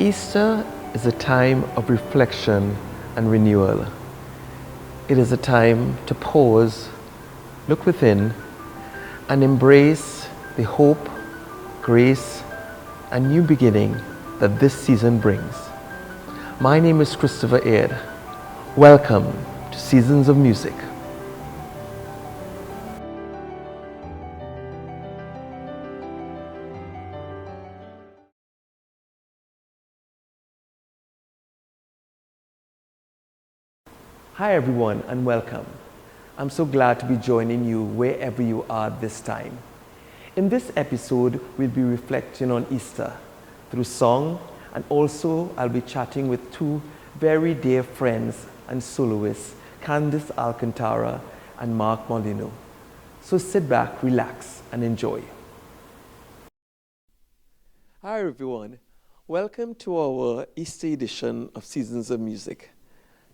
Easter is a time of reflection and renewal. It is a time to pause, look within, and embrace the hope, grace, and new beginning that this season brings. My name is Christopher Aird. Welcome to Seasons of Music. Hi everyone and welcome. I'm so glad to be joining you wherever you are this time. In this episode, we'll be reflecting on Easter through song, and also I'll be chatting with two very dear friends and soloists, Candice Alcantara and Mark Molino. So sit back, relax, and enjoy. Hi everyone. Welcome to our Easter edition of Seasons of Music.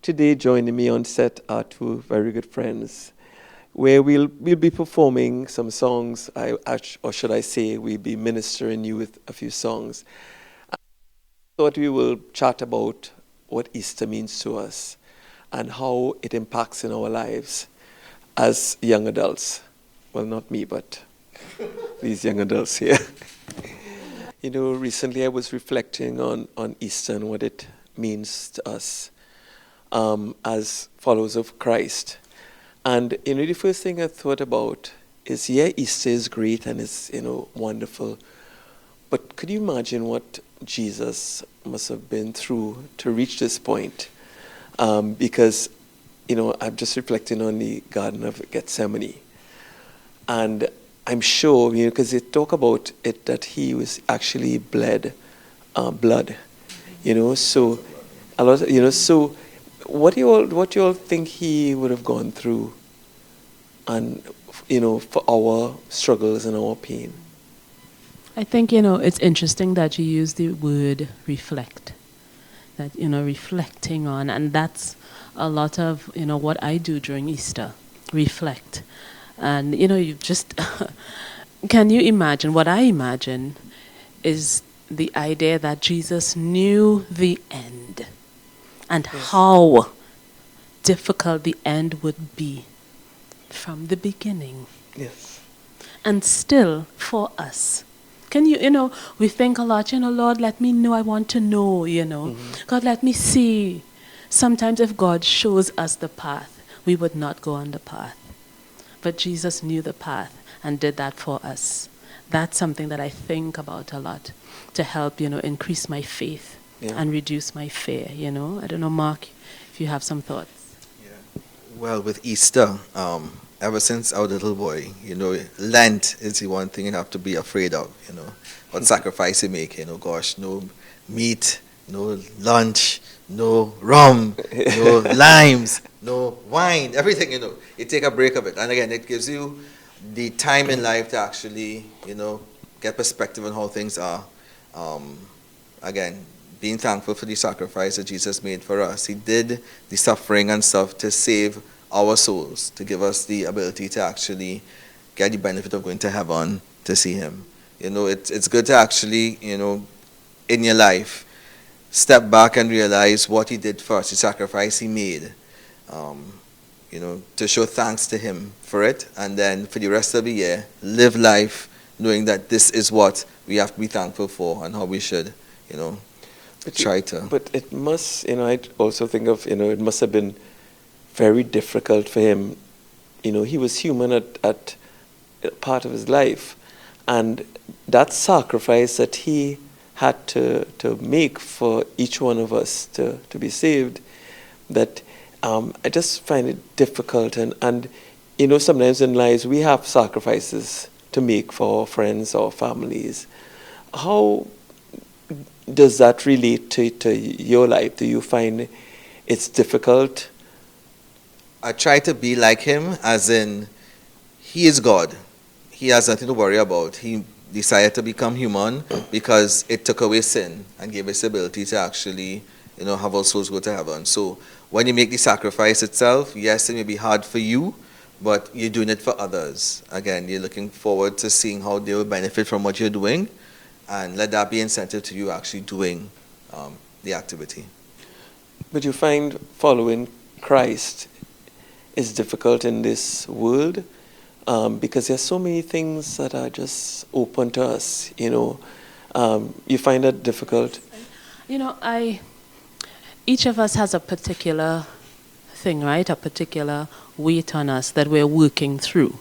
Today, joining me on set are two very good friends, where we'll be performing some songs, or should I say, we'll be ministering you with a few songs. I thought we will chat about what Easter means to us and how it impacts in our lives as young adults. Well, not me, but these young adults here. Recently I was reflecting on Easter and what it means to us as followers of Christ. And, the first thing I thought about is, Easter is great and it's, wonderful. But could you imagine what Jesus must have been through to reach this point? Because, I'm just reflecting on the Garden of Gethsemane. And I'm sure, because they talk about it, that he was actually bled blood, so a lot, so what do you all think he would have gone through, and for our struggles and our pain? I think, it's interesting that you use the word reflect, that, reflecting on, and that's a lot of, what I do during Easter, reflect. And, you just, can you imagine, what I imagine is the idea that Jesus knew the end and how difficult the end would be from the beginning. Yes. And still, for us, can you, we think a lot, Lord, let me know, I want to know, God, let me see. Sometimes if God shows us the path, we would not go on the path. But Jesus knew the path and did that for us. That's something that I think about a lot to help, increase my faith and reduce my fear, I don't know, Mark, if you have some thoughts. Yeah. Well, with Easter, ever since I was a little boy, Lent is the one thing you have to be afraid of, what sacrifice you make, gosh, no meat, no lunch, no rum, no limes, no wine, everything, you take a break of it. And again, it gives you the time in life to actually, get perspective on how things are. Again, being thankful for the sacrifice that Jesus made for us. He did the suffering and stuff to save our souls, to give us the ability to actually get the benefit of going to heaven to see him. It's good to actually, in your life, step back and realize what he did for us, the sacrifice he made, to show thanks to him for it, and then for the rest of the year, live life knowing that this is what we have to be thankful for and how we should, try to. But it must, I also think of, it must have been very difficult for him. He was human at part of his life, and that sacrifice that he had to make for each one of us to be saved, that I just find it difficult. And sometimes in lives we have sacrifices to make for our friends or families. How does that relate to your life? Do you find it's difficult? I try to be like him, as in, he is God. He has nothing to worry about. He decided to become human because it took away sin and gave us the ability to actually, have our souls go to heaven. So when you make the sacrifice itself, yes, it may be hard for you, but you're doing it for others. Again, you're looking forward to seeing how they will benefit from what you're doing, and let that be incentive to you actually doing the activity. But you find following Christ is difficult in this world because there's so many things that are just open to us, you know. You find that difficult? You know, each of us has a particular thing, right? A particular weight on us that we're working through.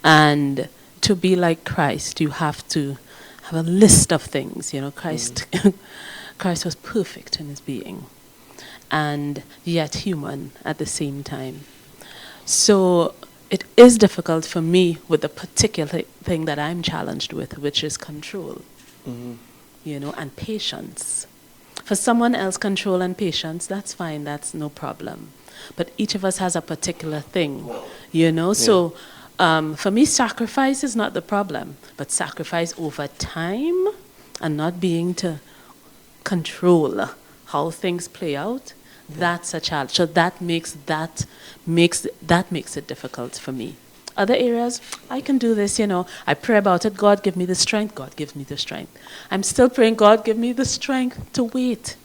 And to be like Christ, you have to have a list of things. You know, Christ was perfect in his being and yet human at the same time. So it is difficult for me with the particular thing that I'm challenged with, which is control, you know, and patience. For someone else, control and patience, that's fine, that's no problem. But each of us has a particular thing, you know. Yeah. So for me, sacrifice is not the problem, but sacrifice over time and not being to control how things play out, that's a challenge. So that makes it difficult for me. Other areas, I can do this, you know. I pray about it. God, give me the strength. God, give me the strength. I'm still praying, God, give me the strength to wait.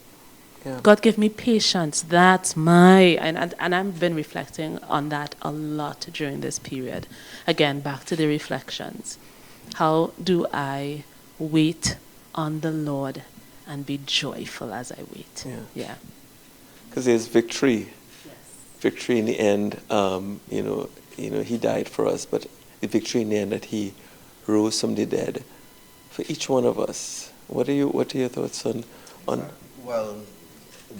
Yeah. God, give me patience. That's and I've been reflecting on that a lot during this period. Again, back to the reflections. How do I wait on the Lord and be joyful as I wait? Yeah. Because there's victory. Yes. Victory in the end. You know, he died for us, but the victory in the end that he rose from the dead for each one of us. What are your thoughts on? Well,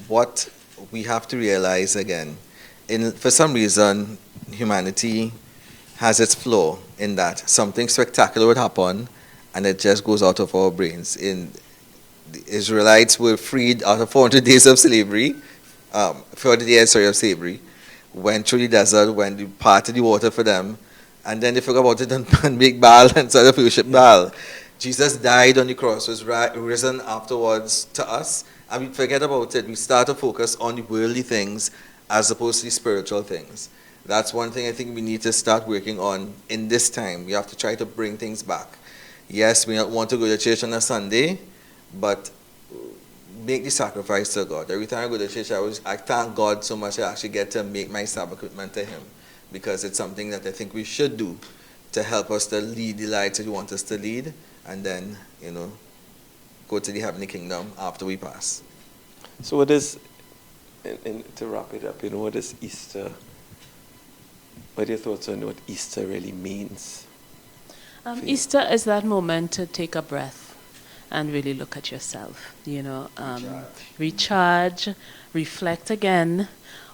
what we have to realize again, for some reason, humanity has its flaw in that something spectacular would happen, and it just goes out of our brains. The Israelites were freed out of 400 days of slavery, 40 days of slavery, went through the desert, when they parted the water for them, and then they forgot about it and make Baal and started to worship Baal. Jesus died on the cross, was risen afterwards to us, and we forget about it. We start to focus on the worldly things as opposed to the spiritual things. That's one thing I think we need to start working on in this time. We have to try to bring things back. Yes, we don't want to go to church on a Sunday, but make the sacrifice to God. Every time I go to church, I thank God so much I actually get to make my Sabbath commitment to Him, because it's something that I think we should do to help us to lead the lives that He wants us to lead, and then, you know, go to the heavenly kingdom after we pass. So what is, and to wrap it up, you know, what is Easter? What are your thoughts on what Easter really means? Easter is that moment to take a breath and really look at yourself, you know, recharge, reflect again,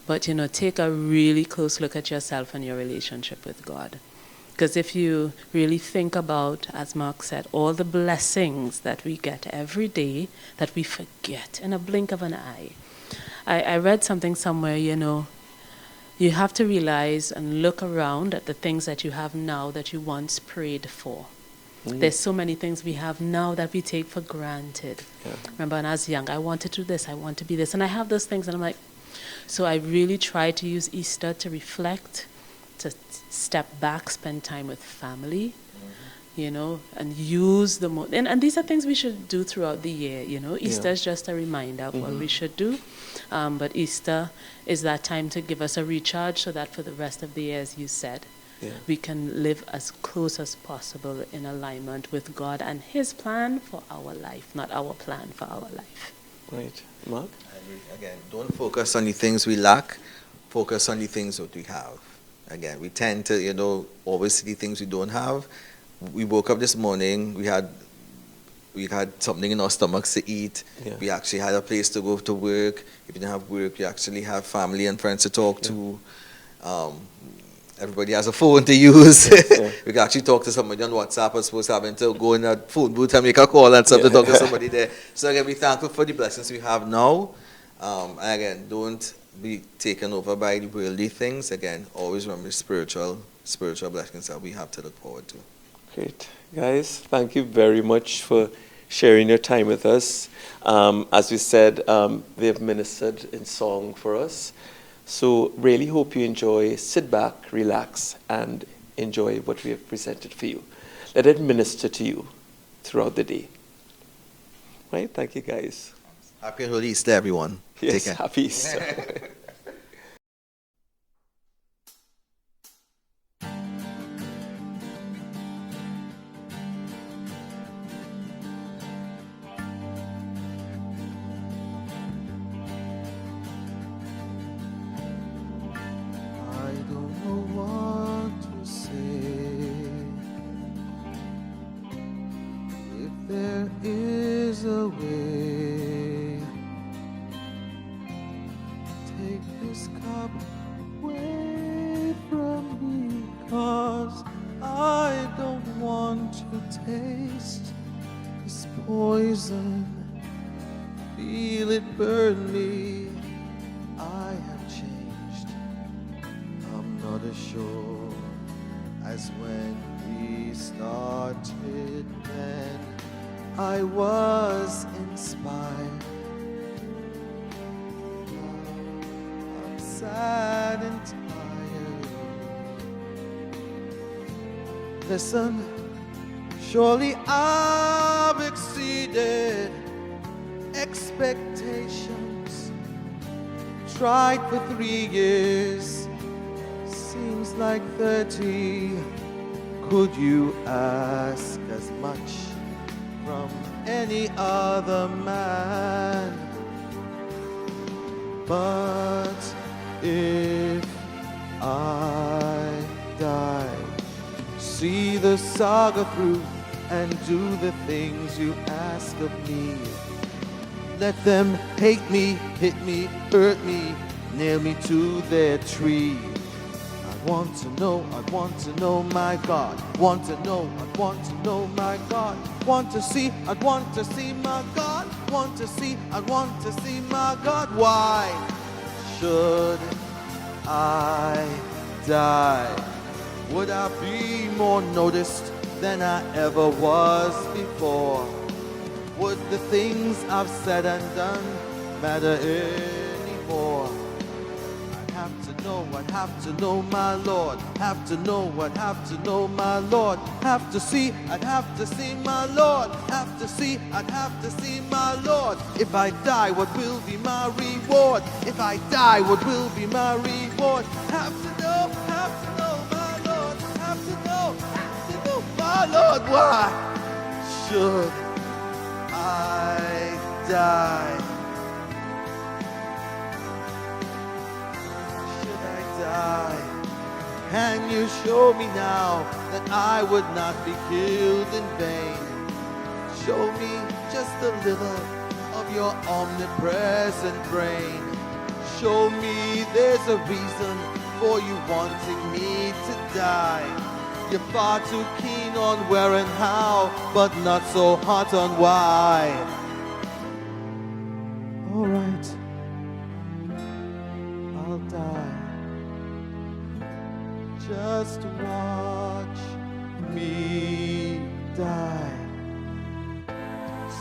but, you know, take a really close look at yourself and your relationship with God. Because if you really think about, as Mark said, all the blessings that we get every day that we forget in a blink of an eye. I read something somewhere, you know, you have to realize and look around at the things that you have now that you once prayed for. There's so many things we have now that we take for granted. Yeah. Remember when I was young, I wanted to do this, I want to be this. And I have those things and I'm like, so I really try to use Easter to reflect, to step back, spend time with family, you know, and use the and these are things we should do throughout the year, you know. Easter is just a reminder of what we should do. But Easter is that time to give us a recharge so that for the rest of the year, as you said, we can live as close as possible in alignment with God and His plan for our life, not our plan for our life. Right. Mark? I agree. Again, don't focus on the things we lack, focus on the things that we have. Again, we tend to, you know, always see the things we don't have. We woke up this morning, we had something in our stomachs to eat. Yeah. We actually had a place to go to work. If you didn't have work, you actually have family and friends to talk to. Everybody has a phone to use. We can actually talk to somebody on WhatsApp as opposed to having to go in a phone booth and make a call and stuff to talk to somebody there. So again, be thankful for the blessings we have now. And again, don't be taken over by the worldly things. Again, always remember spiritual blessings that we have to look forward to. Great. Guys, thank you very much for sharing your time with us. As we said, they have ministered in song for us. So really hope you enjoy, sit back, relax, and enjoy what we have presented for you. Let it minister to you throughout the day. Right? Thank you, guys. Happy and Holy Easter, everyone. Yes, Take care. happy Easter. I don't know what to say. If there is a way, take this cup away from me, 'cause I don't want to taste this poison. Feel it burn me. I have changed. I'm not as sure as when we started then. I was inspired. I'm sad and tired. Listen, surely I've exceeded expectations. Tried for 3 years, seems like 30. Could you ask as much from any other man? But if I die, see the saga through and do the things you ask of me. Let them hate me, hit me, hurt me, nail me to their tree. I want to know my God. Want to know my God. Want to see my God. Want to see my God. Why should I die? Would I be more noticed than I ever was before? Would the things I've said and done matter anymore? I'd have to know my Lord. Have to know my Lord. Have to see, I'd have to see my Lord. Have to see, I'd have to see my Lord. If I die, what will be my reward? If I die, what will be my reward? Have to know my Lord. Have to know my Lord. Why should I die? Should I die? Can you show me now that I would not be killed in vain? Show me just a little of your omnipresent brain. Show me there's a reason for you wanting me to die. You're far too keen on where and how, but not so hot on why. All right, I'll die. Just watch me die.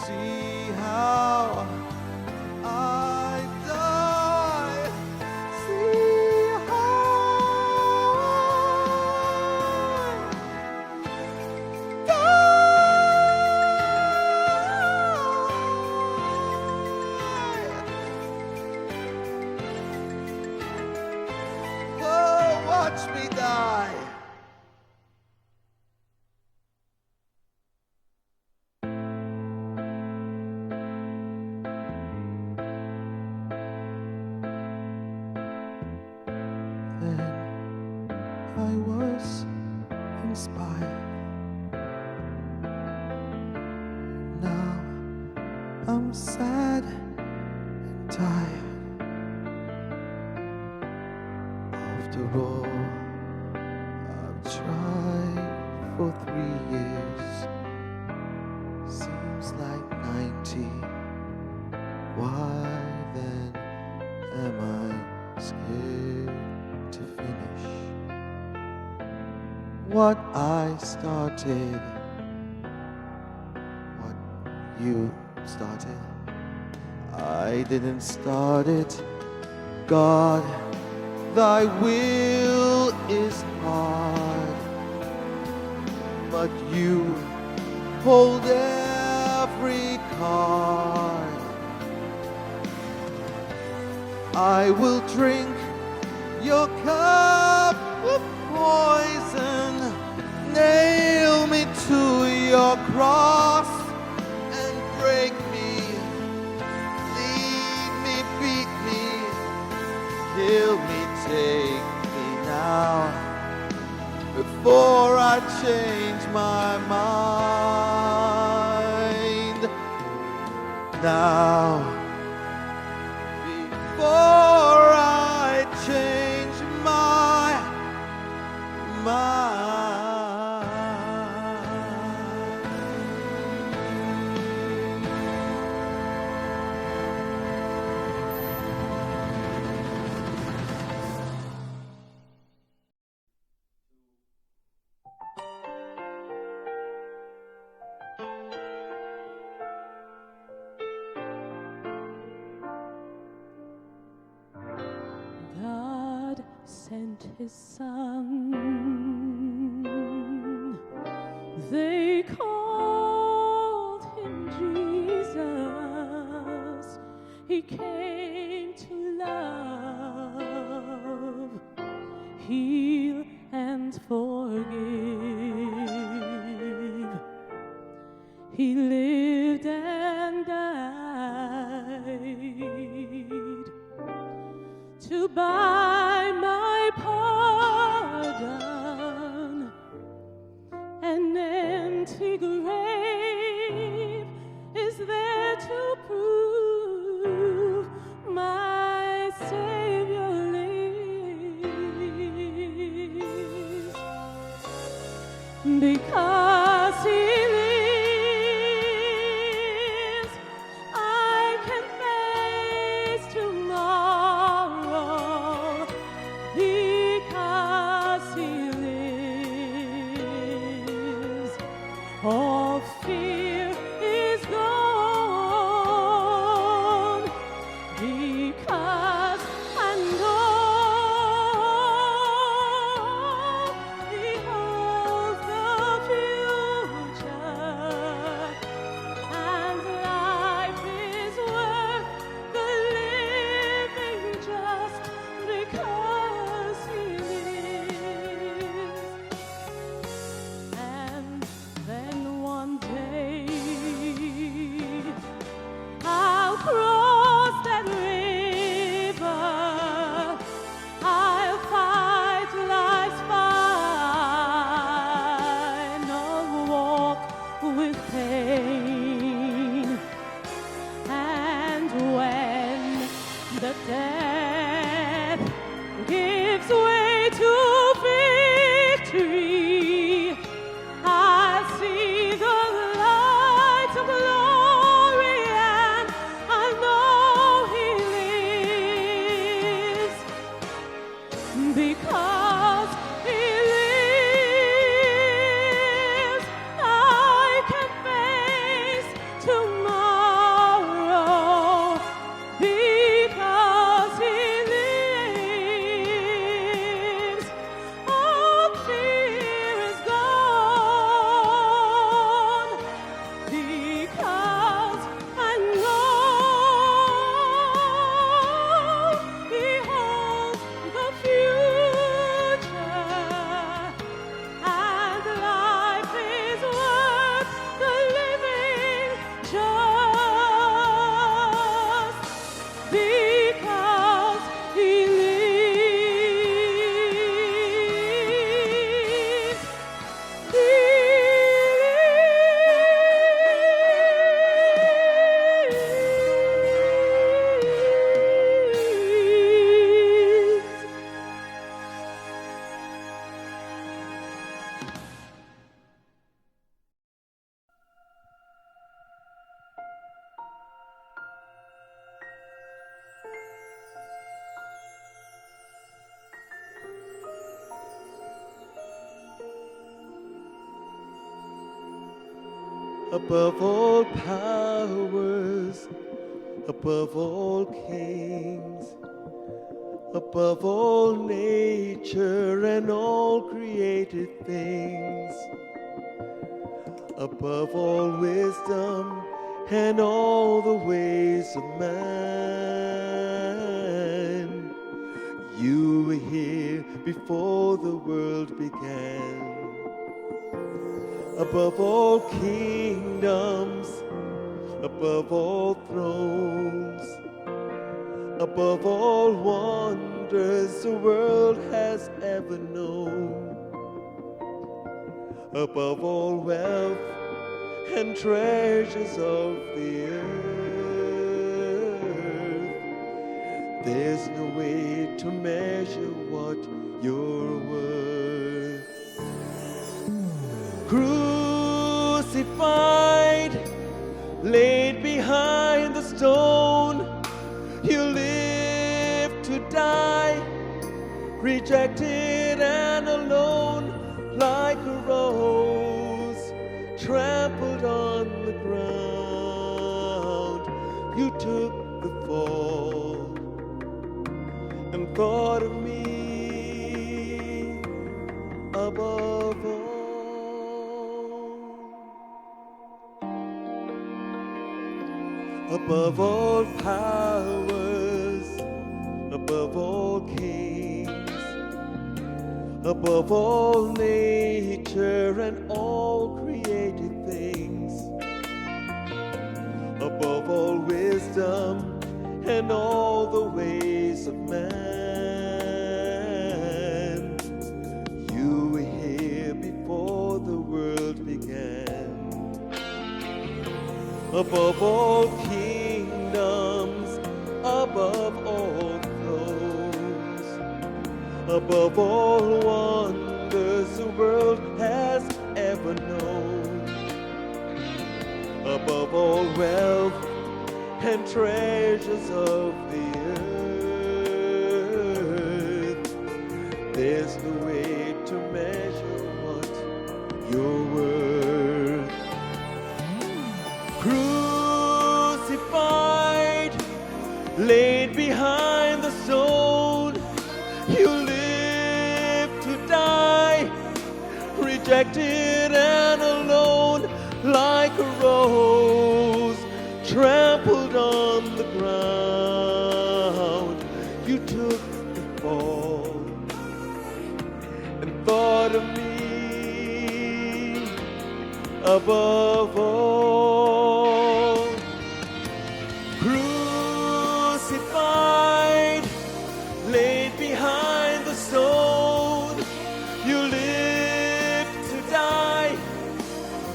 See how I die. See how I die. Oh, watch me die. Then I was inspired. Now I'm sad and tired. After all, I've tried for 3 years. Seems like 90. Why then am I scared to finish what I started? What you started? I didn't start it. God, thy will is hard, but you hold every card. I will drink your cup of poison. Nail me to your cross and break me. Lead me, beat me, kill me, take me now, before I change my mind. Now, before I change my mind. God sent his son. They called him Jesus. He came to love, heal, and forgive. He lived and died to buy my pardon. An empty grave is there to prove my Savior lives. Because he lives, I can face tomorrow. Because he lives, all fear is gone. Because I know he holds the future, and life is worth the living just because he lives. And then one day I'll cross that river. I'll fight life's final walk with pain. And when the death gives way to victory, I see the light of glory, and I know he lives. Because he lives, I can face tomorrow. Because he lives, all fear is gone. Because I know he holds the future, and life is worth the living just because he lives. He lives. Above all powers, above all kings, above all nature and all created things, above all wisdom and all the ways of man. here before the world began. Above all kingdoms, above all thrones, above all wonders the world has ever known, above all wealth and treasures of the earth, there's no way to measure what you're worth. Crucified, laid behind the stone, you live to die, rejected and alone, like a rose trampled on the ground. You took the fall and thought of me above all. Above all powers, above all kings, above all nature and all created things, above all wisdom and all the ways of man, you were here before the world began. Above all kingdoms, above all thrones, above all wonders the world has ever known, above all wealth and treasures of the earth, there's no way to measure what you're worth. Crucified, laid behind the stone, you live to die, rejected and alone, like a rose trampled on the ground. You took the fall and thought of me above all. Crucified, laid behind the stone, you live to die,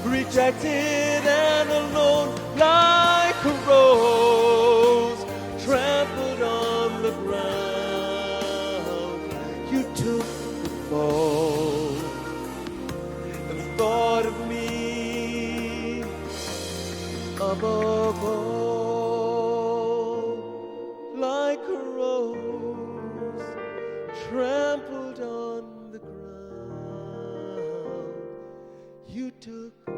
rejected and alone, like a rose trampled on the ground. You took the fall and thought of me above all, like a rose trampled on the ground. You took the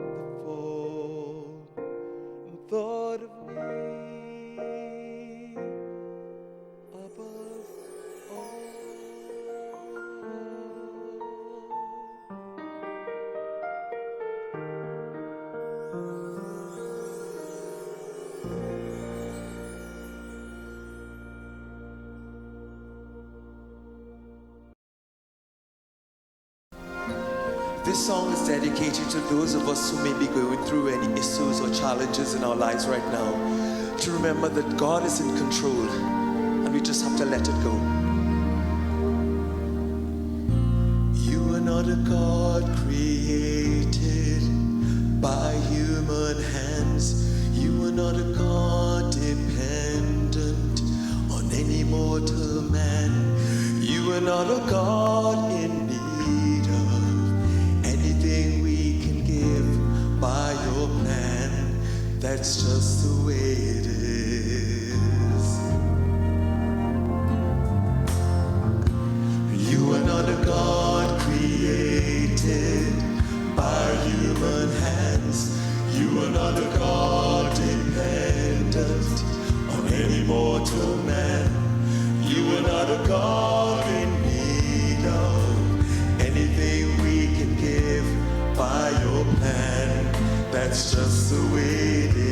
fall and thought of me above all. This song is dedicated to those of us who may be going through any issues or challenges in our lives right now, to remember that God is in control and we just have to let it go. You are not a God created by human hands. You are not a God dependent on any mortal man. You are not a God in need of anything we can give by your plan. That's just the way it is. You are not a God created by human hands. You are not a God dependent on any mortal man. You are not a God in need of anything we can give by your plan. That's just the way it is.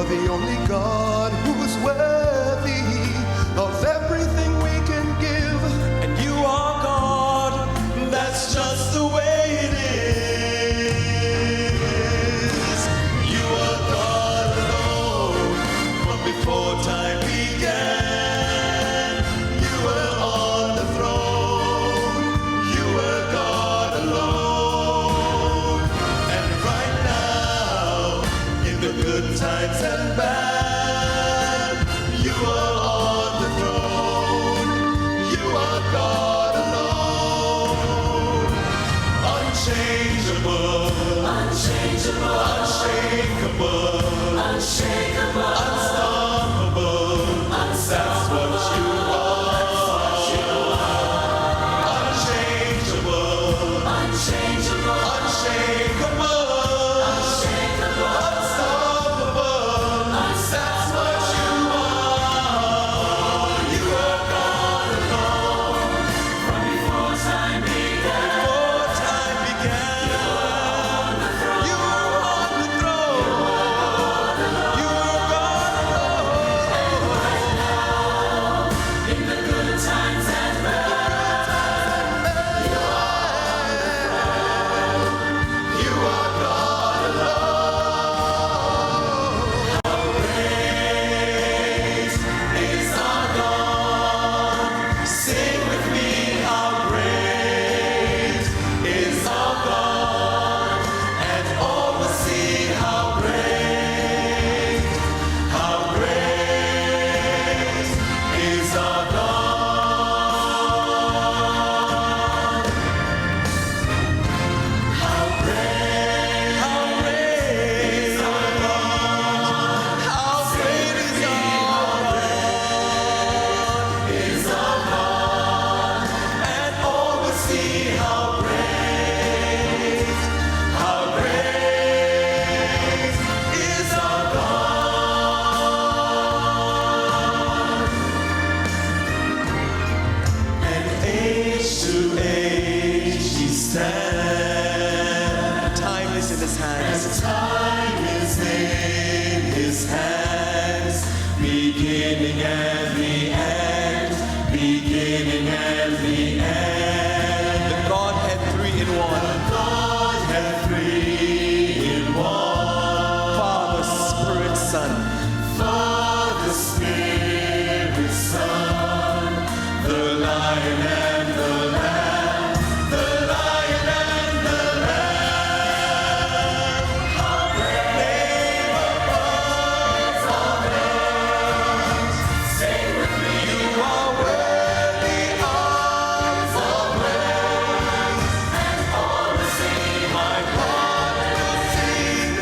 You're the only God who's worthy of everything we can give. And you are God, that's just the way it is. You are God alone, from before time began. You were on the throne, you were God alone. And right now, in the good times and bad, you are on the throne. You are God alone. Unchangeable, unchangeable, unshakable, unshakable, unstoppable. That's what you are. Unchangeable, unchangeable, unshakable, unshakable, unstoppable. That's what you are. You are God alone. From before time began. Before time began. You were on the throne. You were God alone. In the good times and bad. You are God alone. How great is our God. Sing with me, how great is our God. And all will see how great is our God. How great is our God. How great is our God. And all will see how great is our God. And age to age he stands. Time is in his hands. And time is in his hands. Beginning and the end. Beginning and the end. The Godhead 3 in 1. The Godhead 3 in 1. Father, Spirit, Son. Father, Spirit, Son. The Lion and the Lamb. The Lion and the Lamb. How great name above all names. Sing with me. You are worthy of all praise. And all will sing. My heart will sing.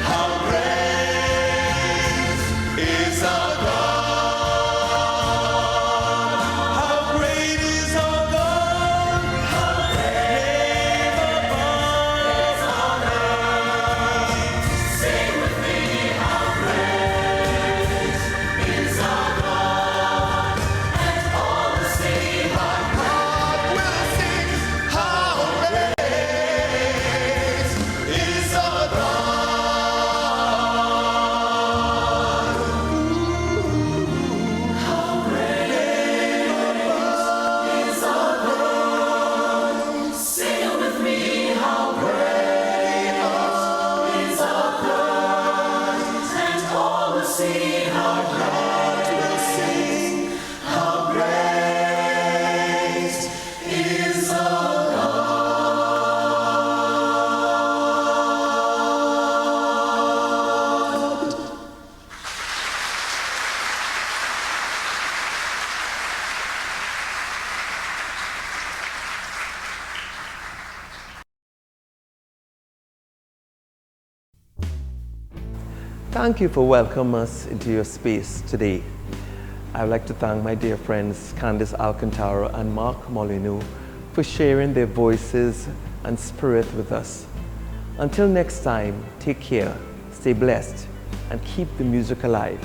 How great is our God. How great is our God. How great above all names. Sing with me, how great is our God. And all will sing, my heart will sing. How great is our God. How great is our God. Sing with me, how great is our God. And all will see, how God will sing. How great is our God. Thank you for welcoming us into your space today. I would like to thank my dear friends Candice Alcantara and Mark Molyneux for sharing their voices and spirit with us. Until next time, take care, stay blessed, and keep the music alive.